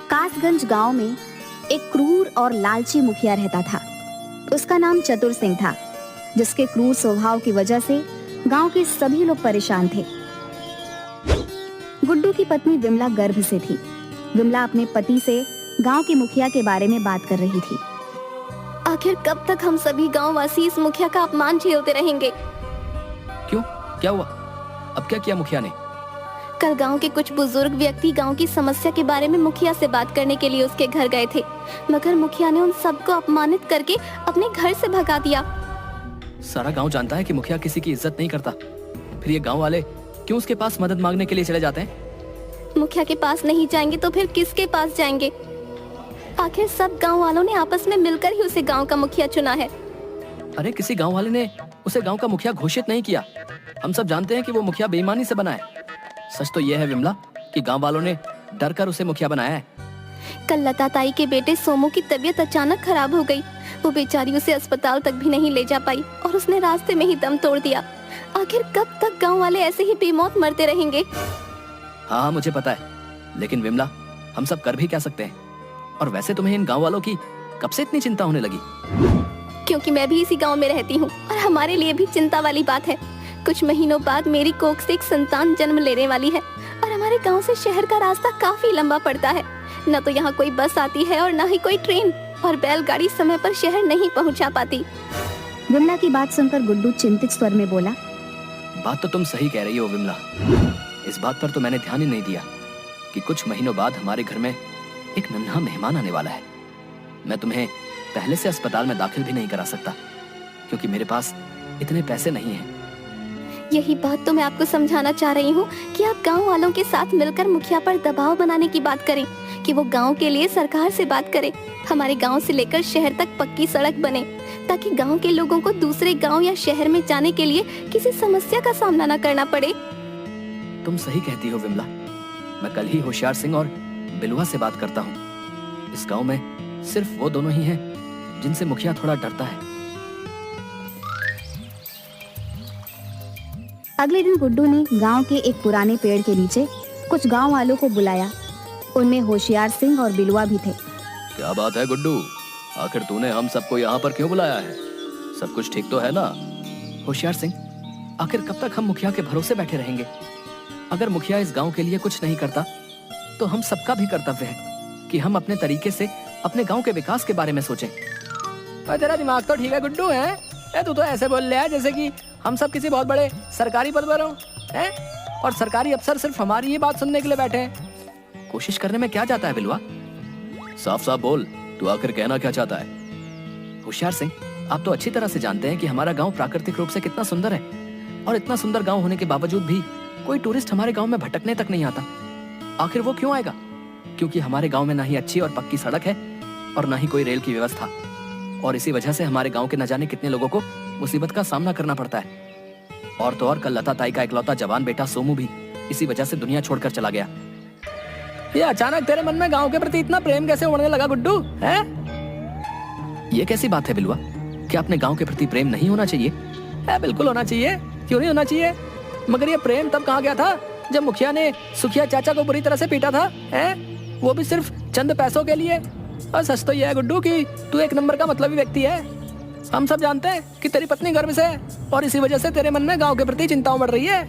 कासगंज गांव में एक क्रूर और लालची मुखिया रहता था। उसका नाम चतुर सिंह था, जिसके क्रूर स्वभाव की वजह से गांव के सभी लोग परेशान थे। गुड्डू की पत्नी विमला गर्भ से थी। विमला अपने पति से गांव के मुखिया के बारे में बात कर रही थी। आखिर कब तक हम सभी गांव वासी इस मुखिया का अपमान झेलते रहेंगे? क्यों, क्या हुआ? अब क्या किया मुखिया ने? कल गांव के कुछ बुजुर्ग व्यक्ति गांव की समस्या के बारे में मुखिया से बात करने के लिए उसके घर गए थे, मगर मुखिया ने उन सबको अपमानित करके अपने घर से भगा दिया। सारा गांव जानता है कि मुखिया किसी की इज्जत नहीं करता, फिर ये गांव वाले क्यों उसके पास मदद मांगने के लिए चले जाते हैं? मुखिया के पास नहीं जाएंगे तो फिर किसके पास जाएंगे? आखिर सब गांव वालों ने आपस में मिलकर ही उसे गांव का मुखिया चुना है। अरे किसी गांव वाले ने उसे गांव का मुखिया घोषित नहीं किया। हम सब जानते हैं कि वो मुखिया बेईमानी से बना है। सच तो यह है विमला कि गांव वालों ने डर कर उसे मुखिया बनाया है। कल लता ताई के बेटे सोमू की तबीयत अचानक खराब हो गई। वो बेचारी उसे अस्पताल तक भी नहीं ले जा पाई और उसने रास्ते में ही दम तोड़ दिया। आखिर कब तक गांव वाले ऐसे ही बेमौत मरते रहेंगे? हाँ मुझे पता है, लेकिन विमला हम सब कर भी क्या सकते हैं? और वैसे तुम्हें इन गांव वालों की कब से इतनी चिंता होने लगी? क्योंकि मैं भी इसी गांव में रहती हूँ और हमारे लिए भी चिंता वाली बात है। कुछ महीनों बाद मेरी कोख से एक संतान जन्म लेने वाली है और हमारे गांव से शहर का रास्ता काफी लंबा पड़ता है। न तो यहाँ कोई बस आती है और न ही कोई ट्रेन, और बैलगाड़ी समय पर शहर नहीं पहुँचा पाती। विमला की बात सुनकर गुड्डू चिंतित स्वर में बोला, बात तो तुम सही कह रही हो विमला। इस बात पर तो मैंने ध्यान ही नहीं दिया कि कुछ महीनों बाद हमारे घर में एक नन्हा मेहमान आने वाला है। मैं तुम्हें पहले से अस्पताल में दाखिल भी नहीं करा सकता क्योंकि मेरे पास इतने पैसे नहीं हैं। यही बात तो मैं आपको समझाना चाह रही हूँ कि आप गांव वालों के साथ मिलकर मुखिया पर दबाव बनाने की बात करें कि वो गांव के लिए सरकार से बात करे। हमारे गांव से लेकर शहर तक पक्की सड़क बने ताकि गांव के लोगों को दूसरे गांव या शहर में जाने के लिए किसी समस्या का सामना न करना पड़े। तुम सही कहती हो विमला। मैं कल ही होशियार सिंह और बिलुआ से बात करता हूँ। इस गांव में सिर्फ वो दोनों ही हैं जिनसे मुखिया थोड़ा डरता है। अगले दिन गुड्डू ने गांव के एक पुराने पेड़ के नीचे कुछ गांव वालों को बुलाया। उनमें होशियार सिंह और बिलुआ भी थे। क्या बात है गुड्डू, आखिर तूने हम सबको यहाँ पर क्यों बुलाया है? सब कुछ ठीक तो है ना? होशियार सिंह, आखिर कब तक हम मुखिया के भरोसे बैठे रहेंगे? अगर मुखिया इस गांव के लिए कुछ नहीं करता तो हम सबका भी कर्तव्य है कि हम अपने तरीके से अपने गांव के विकास के बारे में सोचें। तेरा दिमाग तो ठीक है गुड्डू है? तू तो ऐसे बोल रहा है जैसे कि हम सब किसी बहुत बड़े सरकारी पद पर हैं और सरकारी अफसर सिर्फ हमारी ही बात सुनने के लिए बैठे हैं। कोशिश करने में क्या जाता है बिलुआ? साफ साफ बोल, तू आखिर कहना क्या चाहता है? होशियार सिंह, आप तो अच्छी तरह से जानते हैं कि हमारा गांव प्राकृतिक रूप से कितना सुंदर है और इतना सुंदर गांव होने के बावजूद भी कोई टूरिस्ट हमारे गांव में भटकने तक नहीं आता। आखिर वो क्यों आएगा? क्योंकि हमारे गांव में ना ही अच्छी और पक्की सड़क है और ना ही कोई रेल की व्यवस्था, और इसी वजह से हमारे गांव के न जाने कितने लोगों को मुसीबत का सामना करना पड़ता है। और तो और कल लता ताई का इकलौता जवान बेटा सोमू भी इसी वजह से दुनिया छोड़कर चला गया। ये अचानक तेरे मन में गांव के प्रति इतना प्रेम कैसे उमड़ने लगा गुड्डू? है ये कैसी बात है बिलुआ? क्या अपने गांव के प्रति प्रेम नहीं होना चाहिए? है, बिल्कुल होना चाहिए। क्यों नहीं होना चाहिए? मगर ये प्रेम तब कहाँ गया था जब मुखिया ने सुखिया चाचा को बुरी तरह से पीटा था, हैं? वो भी सिर्फ चंद पैसों के लिए। और सच तो यह है गुड्डू कि तू एक नंबर का मतलबी व्यक्ति है। हम सब जानते हैं कि तेरी पत्नी गर्भ से है और इसी वजह से तेरे मन में गांव के प्रति चिंता बढ़ रही है।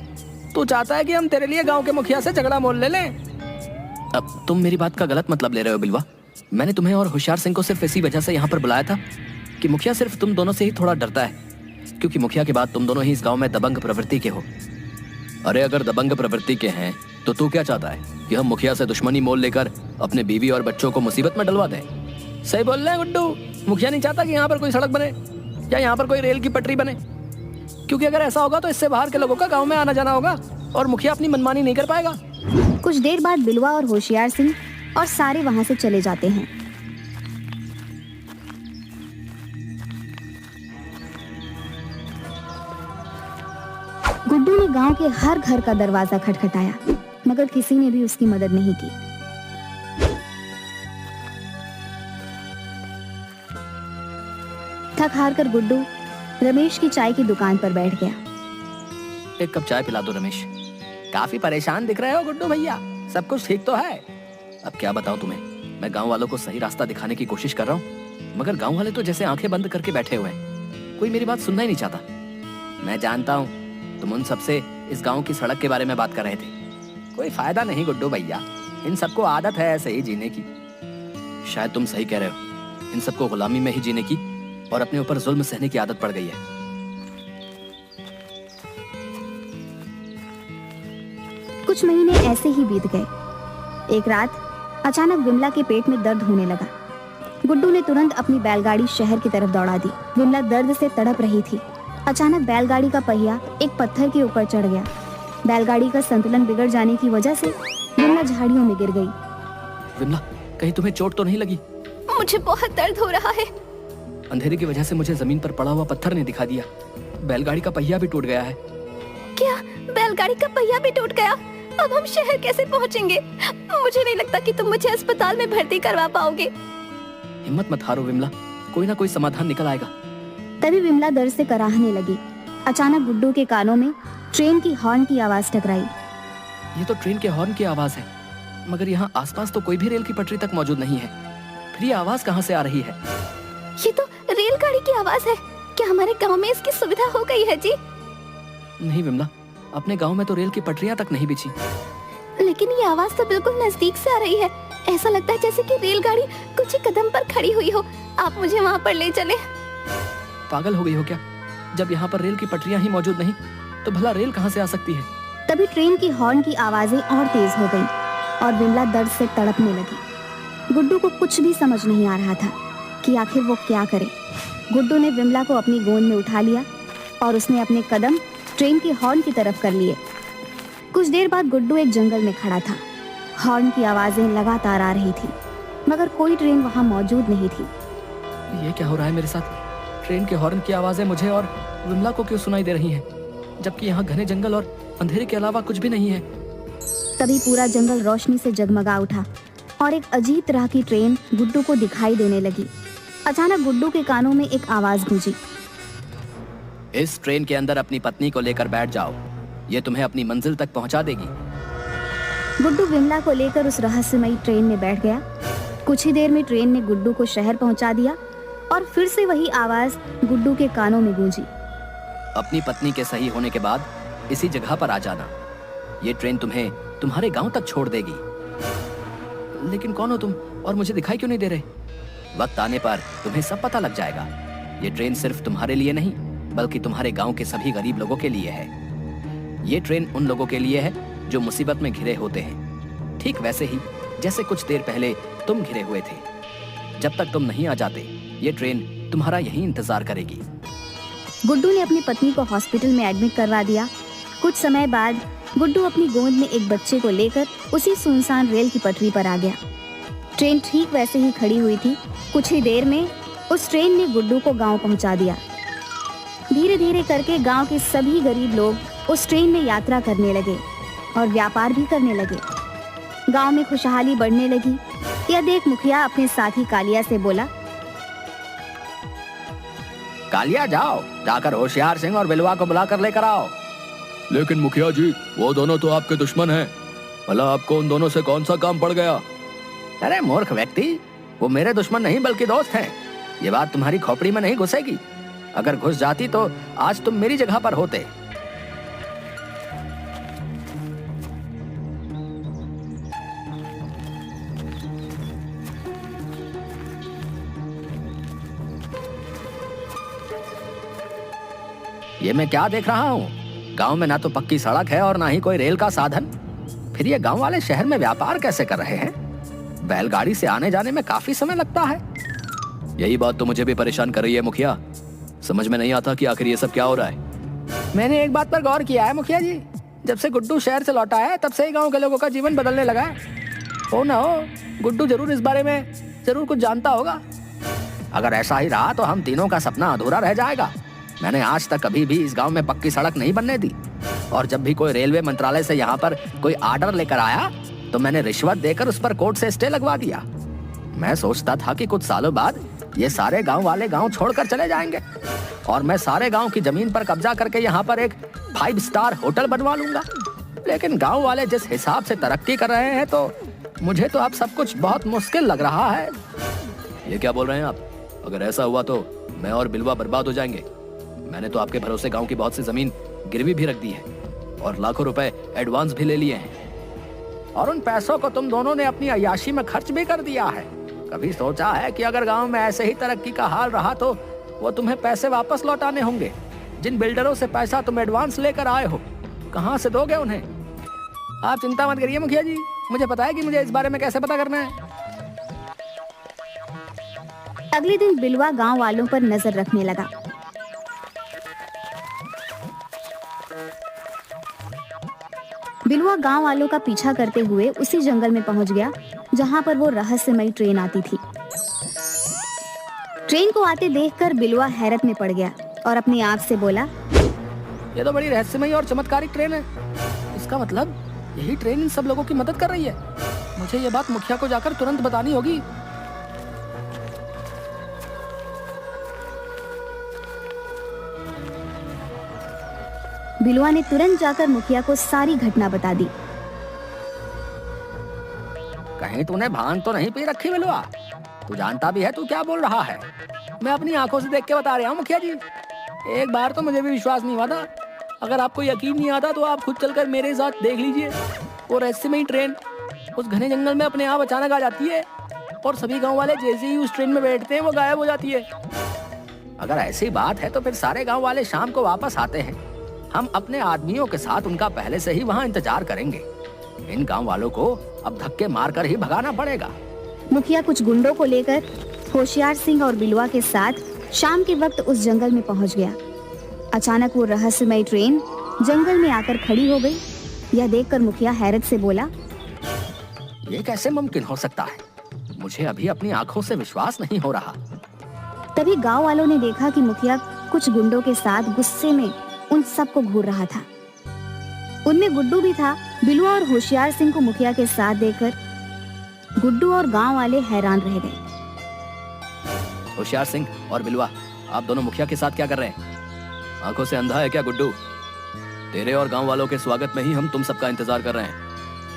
तू चाहता है कि हम तेरे लिए गांव के मुखिया से झगड़ा मोल ले लें। अब तुम मेरी बात का गलत मतलब ले रहे हो बिलवा। मैंने तुम्हें और होशियार सिंह को सिर्फ इसी वजह से यहाँ पर बुलाया था कि मुखिया सिर्फ तुम दोनों से ही थोड़ा डरता है, क्योंकि मुखिया के बाद तुम दोनों ही इस गाँव में दबंग प्रवृत्ति के हो। अरे अगर दबंग प्रवृत्ति के हैं तो तू क्या चाहता है कि हम मुखिया से दुश्मनी मोल लेकर अपने बीवी और बच्चों को मुसीबत में डलवा दें? सही बोल रहे हैं गुड्डू। मुखिया नहीं चाहता कि यहाँ पर कोई सड़क बने या यहाँ पर कोई रेल की पटरी बने, क्योंकि अगर ऐसा होगा तो इससे बाहर के लोगों का गांव में आना जाना होगा और मुखिया अपनी मनमानी नहीं कर पाएगा। कुछ देर बाद बिलुआ और होशियार सिंह और सारे वहां से चले जाते हैं। गुड्डू ने गांव के हर घर का दरवाजा खटखटाया, मगर किसी ने भी उसकी मदद नहीं की। थक हार कर गुड्डू रमेश की चाय की दुकान पर बैठ गया। एक कप चाय पिला दो रमेश। काफी परेशान दिख रहे हो गुड्डू भैया। सब कुछ ठीक तो है। अब क्या बताऊं तुम्हें, मैं गांव वालों को सही रास्ता दिखाने की कोशिश कर रहा हूँ, मगर गांव वाले तो जैसे आंखें बंद करके बैठे हुए हैं, कोई मेरी बात सुनना ही नहीं चाहता। मैं जानता हूँ तुम उन सबसे इस गांव की सड़क के बारे में बात कर रहे थे। कोई फायदा नहीं गुड्डू भैया, इन सबको आदत है ऐसे ही जीने की। शायद तुम सही कह रहे हो, इन सबको गुलामी में ही जीने की और अपने ऊपर जुल्म सहने की आदत पड़ गई है। कुछ महीने ऐसे ही बीत गए। एक रात अचानक विमला के पेट में दर्द होने लगा। गुड्डू ने तुरंत अपनी बैलगाड़ी शहर की तरफ दौड़ा दी। विमला दर्द से तड़प रही थी। अचानक बैलगाड़ी का पहिया एक पत्थर के ऊपर चढ़ गया। बैलगाड़ी का संतुलन बिगड़ जाने की वजह से विमला झाड़ियों में गिर गई। विमला, कहीं तुम्हें चोट तो नहीं लगी? मुझे बहुत दर्द हो रहा है। अंधेरे की वजह से मुझे जमीन पर पड़ा हुआ पत्थर ने दिखा दिया। बैलगाड़ी का पहिया भी टूट गया है। क्या बैलगाड़ी का पहिया भी टूट गया? अब हम शहर कैसे पहुंचेंगे? मुझे नहीं लगता कि तुम मुझे अस्पताल में भर्ती करवा पाओगे। हिम्मत मत हारो विमला, कोई ना कोई समाधान निकल आएगा। तभी विमला दर्द से कराहने लगी। अचानक गुड्डू के कानों में ट्रेन की हॉर्न की आवाज टकराई। ये तो ट्रेन के हॉर्न की आवाज है, मगर यहाँ आसपास तो कोई भी रेल की पटरी तक मौजूद नहीं है। फिर ये आवाज कहाँ से आ रही है? ये तो रेलगाड़ी की आवाज है। क्या हमारे गांव में इसकी सुविधा हो गई है जी? नहीं विमला, अपने गांव में तो रेल की पटरियां तक नहीं बिछी। लेकिन ये आवाज तो बिल्कुल नजदीक से आ रही है। ऐसा लगता है जैसे कि रेलगाड़ी कुछ ही कदम पर खड़ी हुई हो। आप मुझे वहाँ पर ले चले। पागल हो गई हो क्या? जब यहाँ पर रेल की पटरियां ही मौजूद नहीं तो भला रेल कहाँ से आ सकती है? तभी ट्रेन की हॉर्न की आवाजें और तेज हो गईं और विमला दर्द से तड़पने लगी। गुड्डू को कुछ भी समझ नहीं आ रहा था कि आखिर वो क्या करे। गुड्डू ने विमला को अपनी गोद में उठा लिया और उसने अपने कदम ट्रेन की हॉर्न की तरफ कर लिए। कुछ देर बाद गुड्डू एक जंगल में खड़ा था। हॉर्न की आवाजें लगातार आ रही थी, मगर कोई ट्रेन वहां मौजूद नहीं थी। ये क्या हो रहा है मेरे साथ? ट्रेन के हॉर्न की आवाजें मुझे और विमला को क्यों सुनाई दे रही हैं, जबकि यहाँ घने जंगल और अंधेरे के अलावा कुछ भी नहीं है। तभी पूरा जंगल रोशनी से जगमगा उठा और एक अजीब तरह की ट्रेन गुड्डू को दिखाई देने लगी। अचानक गुड्डू के कानों में एक आवाज गूंजी। इस ट्रेन के अंदर अपनी पत्नी को लेकर बैठ जाओ, ये तुम्हें अपनी मंजिल तक पहुंचा देगी। गुड्डू विमला को लेकर उस रहस्यमयी ट्रेन में बैठ गया। कुछ ही देर में ट्रेन ने गुड्डू को शहर पहुंचा दिया और फिर से वही आवाज गुड्डू के कानों में गूंजी। अपनी पत्नी के सही होने के बाद इसी जगह पर आ जाना, ये ट्रेन तुम्हें तुम्हारे गांव तक छोड़ देगी। लेकिन कौन हो तुम और मुझे दिखाई क्यों नहीं दे रहे? वक्त आने पर तुम्हें सब पता लग जाएगा। ये ट्रेन सिर्फ तुम्हारे लिए नहीं बल्कि तुम्हारे गांव के सभी गरीब लोगों के लिए है। ये ट्रेन उन लोगों के लिए है जो मुसीबत में घिरे होते हैं, ठीक वैसे ही जैसे कुछ देर पहले तुम घिरे हुए थे। जब तक तुम नहीं आ जाते ये ट्रेन तुम्हारा यहीं इंतजार करेगी। गुड्डू ने अपनी पत्नी को हॉस्पिटल में एडमिट करवा दिया। कुछ समय बाद गुड्डू अपनी गोद में एक बच्चे को लेकर उसी सुनसान रेल की पटरी पर आ गया। ट्रेन ठीक वैसे ही खड़ी हुई थी। कुछ ही देर में उस ट्रेन ने गुड्डू को गांव पहुंचा दिया। धीरे धीरे करके गांव के सभी गरीब लोग उस ट्रेन में यात्रा करने लगे और व्यापार भी करने लगे। गांव में खुशहाली बढ़ने लगी। यह देख मुखिया अपने साथी कालिया से बोला, कालिया जाओ, जाकर होशियार सिंह और बिलवा को बुलाकर लेकर आओ। लेकिन मुखिया जी, वो दोनों तो आपके दुश्मन हैं। भला आपको उन दोनों से कौन सा काम पड़ गया? अरे मूर्ख व्यक्ति, वो मेरे दुश्मन नहीं बल्कि दोस्त हैं। ये बात तुम्हारी खोपड़ी में नहीं घुसेगी। अगर घुस जाती तो आज तुम मेरी जगह पर होते। ये मैं क्या देख रहा हूँ? गांव में ना तो पक्की सड़क है और ना ही कोई रेल का साधन। फिर ये गांव वाले शहर में व्यापार कैसे कर रहे हैं? बैलगाड़ी से आने जाने में काफी समय लगता है। यही बात तो मुझे भी परेशान कर रही है मुखिया। समझ में नहीं आता कि आखिर ये सब क्या हो रहा है। मैंने एक बात पर गौर किया है मुखिया जी, जब से गुड्डू शहर से लौटा है तब से ही गांव के लोगों का जीवन बदलने लगा है। हो ना हो, गुड्डू जरूर इस बारे में जरूर कुछ जानता होगा। अगर ऐसा ही रहा तो हम तीनों का सपना अधूरा रह जाएगा। मैंने आज तक कभी भी इस गांव में पक्की सड़क नहीं बनने दी, और जब भी कोई रेलवे मंत्रालय से यहाँ पर कोई आर्डर लेकर आया तो मैंने रिश्वत देकर उस पर कोर्ट से स्टे लगवा दिया। मैं सोचता था कि कुछ सालों बाद ये सारे गांव वाले गांव छोड़कर चले जाएंगे और मैं सारे गांव की जमीन पर कब्जा करके यहाँ पर एक 5 स्टार होटल बनवा लूंगा। लेकिन गांव वाले जिस हिसाब से तरक्की कर रहे हैं तो मुझे तो अब सब कुछ बहुत मुश्किल लग रहा है। ये क्या बोल रहे हैं आप? अगर ऐसा हुआ तो मैं और बिलवा बर्बाद हो जाएंगे। मैंने तो आपके भरोसे गांव की बहुत सी जमीन गिरवी भी रख दी है और लाखों रुपए एडवांस भी ले लिए हैं। और उन पैसों को तुम दोनों ने अपनी अय्याशी में खर्च भी कर दिया है। कभी सोचा है कि अगर गांव में ऐसे ही तरक्की का हाल रहा तो वो तुम्हें पैसे वापस लौटाने होंगे? जिन बिल्डरों से पैसा तुम एडवांस लेकर आए हो, कहां से दोगे उन्हें? आप चिंता मत करिए मुखिया जी, मुझे पता है कि मुझे इस बारे में कैसे पता करना है। अगले दिन बिलवा गांव वालों पर नजर रखने लगा। बिलवा गांव वालों का पीछा करते हुए उसी जंगल में पहुंच गया जहां पर वो रहस्यमयी ट्रेन आती थी। ट्रेन को आते देखकर बिलवा हैरत में पड़ गया और अपने आप से बोला, ये तो बड़ी रहस्यमयी और चमत्कारिक ट्रेन है। इसका मतलब यही ट्रेन इन सब लोगों की मदद कर रही है। मुझे ये बात मुखिया को जाकर तुरंत बतानी होगी। बिलवा ने तुरंत जाकर मुखिया को सारी घटना बता दी। कहीं तूने भांग तो नहीं पी रखी बिलवा? तू जानता भी है तू क्या बोल रहा है? मैं अपनी आंखों से देख के बता रहा हूँ मुखिया जी। एक बार तो मुझे भी विश्वास नहीं हुआ था। अगर आपको यकीन नहीं आता तो आप खुद चलकर मेरे साथ देख लीजिए। वो रहस्यमयी ट्रेन उस घने जंगल में अपने आप अचानक आ जाती है और सभी गांव वाले जैसे ही उस ट्रेन में बैठते हैं वो गायब हो जाती है। अगर ऐसी बात है तो फिर सारे गांव वाले शाम को वापस आते हैं। हम अपने आदमियों के साथ उनका पहले से ही वहाँ इंतजार करेंगे। इन गांव वालों को अब धक्के मारकर ही भगाना पड़ेगा। मुखिया कुछ गुंडों को लेकर होशियार सिंह और बिलवा के साथ शाम के वक्त उस जंगल में पहुंच गया। अचानक वो रहस्यमयी ट्रेन जंगल में आकर खड़ी हो गई। यह देखकर मुखिया हैरत से बोला, ये कैसे मुमकिन हो सकता है? मुझे अभी अपनी आंखों से विश्वास नहीं हो रहा। तभी गांव वालों ने देखा कि मुखिया कुछ गुंडों के साथ गुस्से में उन सबको घूर रहा था। उनमें गुड्डू भी था। बिलवा और होशियार सिंह को मुखिया के साथ देखकर गुड्डू और गांव वाले हैरान रह गए। होशियार सिंह और बिलवा, आप दोनों मुखिया के साथ क्या कर रहे हैं? आंखों से अंधा है क्या गुड्डू? तेरे और गांव वालों के स्वागत में ही हम तुम सबका इंतजार कर रहे हैं।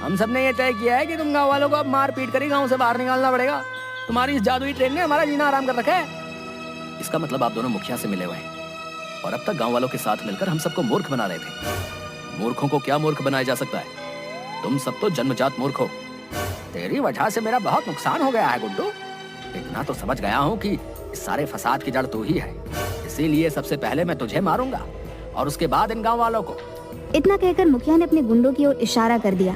हम सब ने ये तय किया है कि तुम गांव वालों को अब मार पीट कर ही गांव से बाहर निकालना पड़ेगा। तुम्हारी इस जादुई ट्रेन ने हमारा जीना आराम कर रखा है। इसका मतलब आप दोनों मुखिया से मिले हुए हैं और अब तक गांव वालों के साथ मिलकर हम सबको मूर्ख बना रहे थे। मूर्खों को क्या मूर्ख बनाया जा सकता है? तुम सब तो जन्मजात मूर्ख हो। तेरी वजह से मेरा बहुत नुकसान हो गया है गुड्डू। इतना तो समझ गया हूँ कि इस सारे फसाद की जड़ तू ही है। इसीलिए सबसे पहले मैं तुझे मारूंगा और उसके बाद इन गांव वालों को। इतना कहकर मुखिया ने अपने गुंडों की ओर इशारा कर दिया।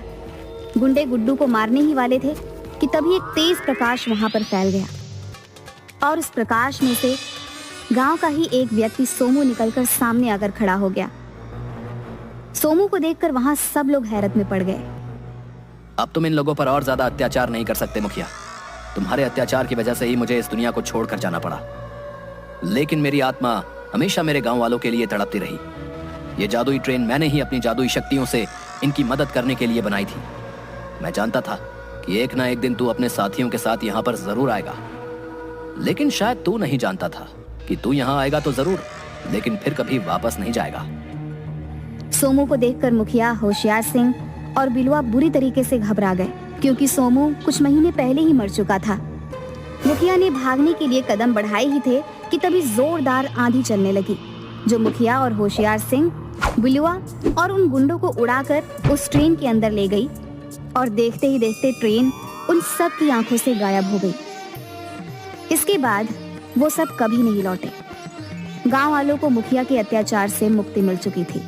गुंडे गुड्डू को मारने ही वाले थे कि तभी एक तेज प्रकाश वहां पर फैल गया और उस प्रकाश में से गांव का ही एक व्यक्ति सोमू निकलकर सामने आकर खड़ा हो गया। सोमू को देखकर वहां सब लोग हैरत में पड़ गए। अब तुम इन लोगों पर और ज्यादा अत्याचार नहीं कर सकते मुखिया। तुम्हारे अत्याचार की वजह से ही मुझे इस दुनिया को छोड़कर जाना पड़ा। लेकिन मेरी आत्मा हमेशा मेरे गांव वालों के लिए तड़पती रही। ये जादुई ट्रेन मैंने ही अपनी जादुई शक्तियों से इनकी मदद करने के लिए बनाई थी। मैं जानता था कि एक ना एक दिन तू अपने साथियों के साथ यहाँ पर जरूर आएगा। लेकिन शायद तू नहीं जानता था कि तू यहाँ आएगा तो जरूर, लेकिन फिर कभी वापस नहीं जाएगा। सोमू को देखकर मुखिया, होशियार सिंह और बिलवा बुरी तरीके से घबरा गए क्योंकि सोमू कुछ महीने पहले ही मर चुका था। मुखिया ने भागने के लिए कदम बढ़ाए ही थे कि तभी जोरदार आंधी चलने लगी जो मुखिया और होशियार सिंह, बिलवा और उन गुंडों को उड़ाकर उस ट्रेन के अंदर ले गई और देखते ही देखते ट्रेन उन सब की आंखों से गायब हो गई। इसके बाद वो सब कभी नहीं लौटे। गांव वालों को मुखिया के अत्याचार से मुक्ति मिल चुकी थी।